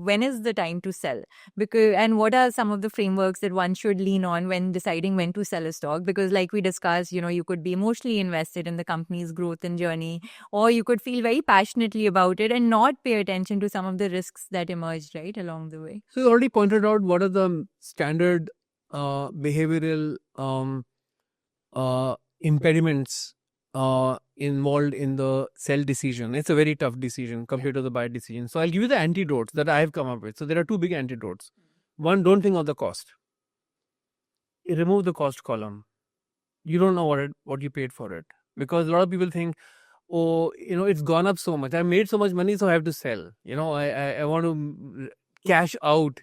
when is the time to sell? And what are some of the frameworks that one should lean on when deciding when to sell a stock? Because like we discussed, you could be emotionally invested in the company's growth and journey, or you could feel very passionately about it and not pay attention to some of the risks that emerged right along the way. So you already pointed out what are the standard behavioral impediments involved in the sell decision. It's a very tough decision compared to the buy decision. So I'll give you the antidotes that I have come up with. So there are two big antidotes. One, don't think of the cost. You remove the cost column. You don't know what you paid for it, because a lot of people think, oh, it's gone up so much. I made so much money, so I have to sell. I want to cash out.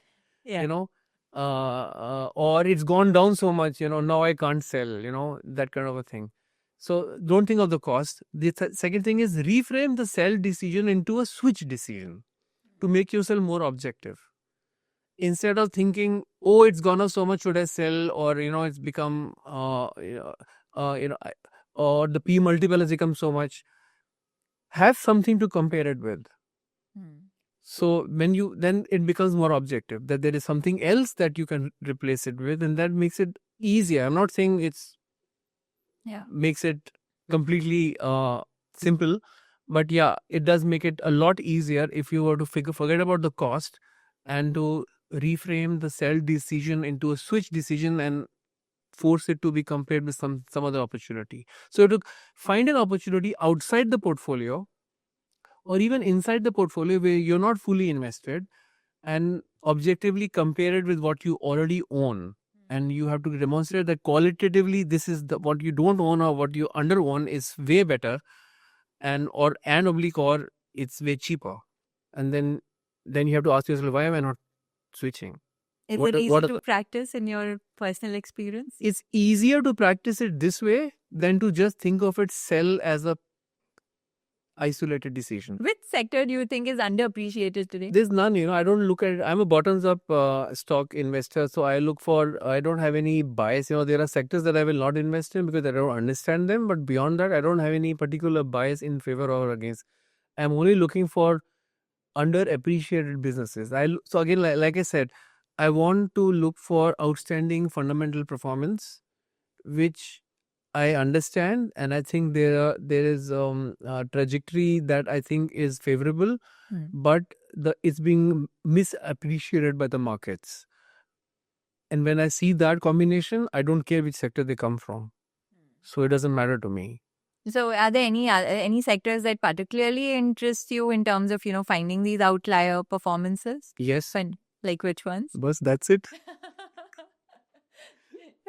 Or it's gone down so much. Now I can't sell. That kind of a thing. So don't think of the cost. The second thing is reframe the sell decision into a switch decision to make yourself more objective. Instead of thinking, oh, it's gone up so much, should I sell? Or, it's become, or the P multiple has become so much. Have something to compare it with. So then it becomes more objective, that there is something else that you can replace it with, and that makes it easier. I'm not saying makes it completely simple, but it does make it a lot easier if you were to forget about the cost and to reframe the sell decision into a switch decision and force it to be compared with some other opportunity. So to find an opportunity outside the portfolio or even inside the portfolio where you're not fully invested, and objectively compare it with what you already own. And you have to demonstrate that qualitatively this is what you don't own or what you under own is way better, and it's way cheaper. And then you have to ask yourself, why am I not switching? Is it easy to practice in your personal experience? It's easier to practice it this way than to just think of it sell as a isolated decision. Which sector do you think is underappreciated today? There's none. I don't look at it. I'm a bottoms-up stock investor, so I don't have any bias. There are sectors that I will not invest in because I don't understand them, but beyond that, I don't have any particular bias in favor or against. I'm only looking for underappreciated businesses. So again, like I said, I want to look for outstanding fundamental performance, which I understand, and I think there is a trajectory that I think is favorable, but it's being misappreciated by the markets. And when I see that combination, I don't care which sector they come from. So it doesn't matter to me. So are there any sectors that particularly interest you in terms of, finding these outlier performances? Yes. Like which ones? Bus, that's it.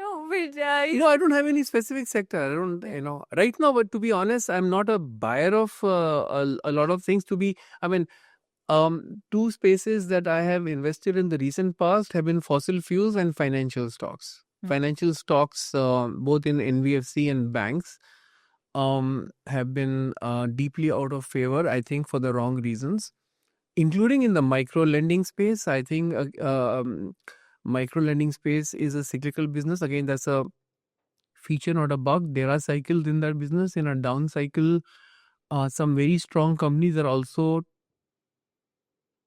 No, but I don't have any specific sector. I don't, right now. But to be honest, I'm not a buyer of a lot of things. Two spaces that I have invested in the recent past have been fossil fuels and financial stocks. Financial stocks, both in NBFC and banks, have been deeply out of favor, I think, for the wrong reasons, including in the micro lending space. I think micro lending space is a cyclical business. Again, that's a feature, not a bug. There are cycles in that business. In a down cycle, some very strong companies are also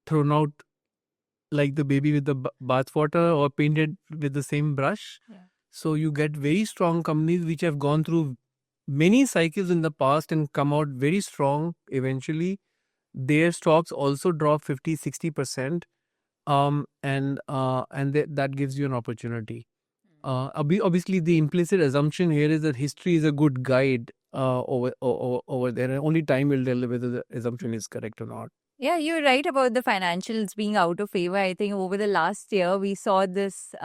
thrown out like the baby with the bathwater or painted with the same brush. So you get very strong companies which have gone through many cycles in the past and come out very strong eventually. Their stocks also drop 50-60%. And that gives you an opportunity. Obviously, the implicit assumption here is that history is a good guide over there, and only time will tell whether the assumption is correct or not. Yeah, you're right about the financials being out of favor. I think over the last year, we saw this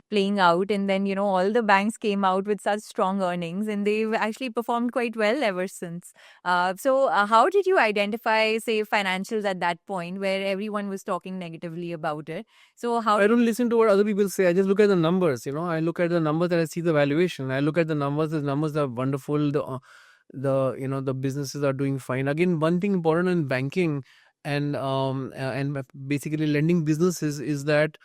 playing out. And then, all the banks came out with such strong earnings and they've actually performed quite well ever since. So how did you identify, say, financials at that point where everyone was talking negatively about it? So I don't listen to what other people say. I just look at the numbers. I look at the numbers and I see the valuation. I look at the numbers. The numbers are wonderful. The businesses are doing fine. Again, one thing important in banking and basically lending businesses is that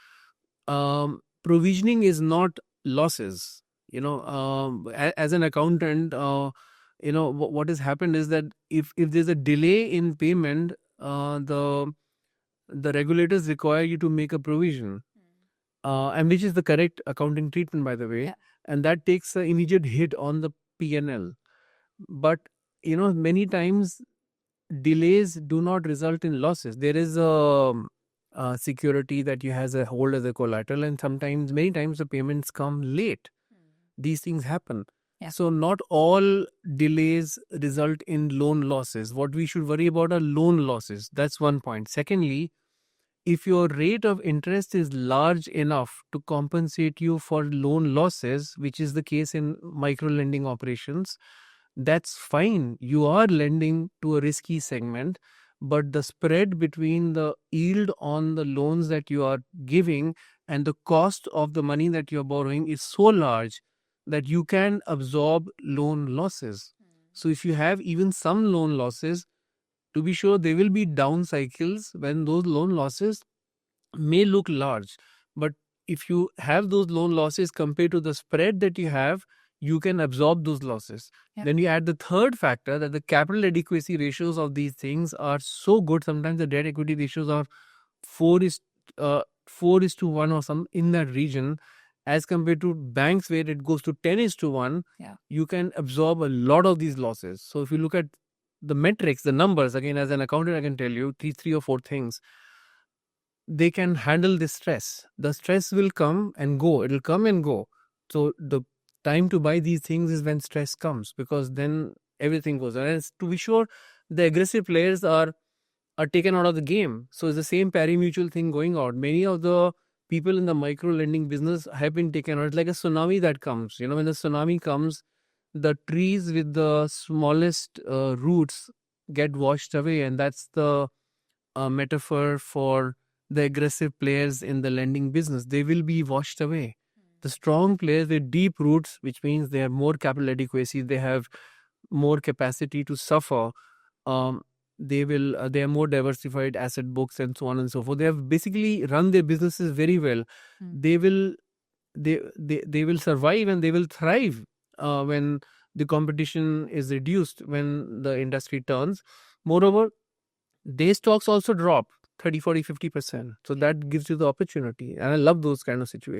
provisioning is not losses. As an accountant, what has happened is that if there's a delay in payment, the the regulators require you to make a provision, and which is the correct accounting treatment, by the way. Yeah. And that takes an immediate hit on the P&L. But many times delays do not result in losses. There is a security that you has a hold as a collateral, and many times the payments come late. These things happen. Yeah. So not all delays result in loan losses. What we should worry about are loan losses. That's one point. Secondly, if your rate of interest is large enough to compensate you for loan losses, which is the case in micro lending operations, that's fine. You are lending to a risky segment, but the spread between the yield on the loans that you are giving and the cost of the money that you're borrowing is so large that you can absorb loan losses. So if you have even some loan losses, to be sure, there will be down cycles when those loan losses may look large. But if you have those loan losses compared to the spread that you have, you can absorb those losses. Yeah. Then you add the third factor that the capital adequacy ratios of these things are so good. Sometimes the debt equity ratios are 4:1 or some in that region, as compared to banks where it goes to 10:1. Yeah. You can absorb a lot of these losses. So if you look at the metrics, the numbers, again, as an accountant, I can tell you three or four things. They can handle this stress. The stress will come and go. It'll come and go. So the time to buy these things is when stress comes, because then everything goes on. And to be sure, the aggressive players are taken out of the game. So it's the same pari-mutual thing going on. Many of the people in the micro lending business have been taken out. It's like a tsunami that comes. When the tsunami comes, the trees with the smallest roots get washed away. And that's the metaphor for the aggressive players in the lending business. They will be washed away. The strong players with deep roots, which means they have more capital adequacy, they have more capacity to suffer. They are more diversified asset books and so on and so forth. They have basically run their businesses very well. They will survive and they will thrive when the competition is reduced, when the industry turns. Moreover, their stocks also drop 30, 40, 50%. So that gives you the opportunity. And I love those kind of situations.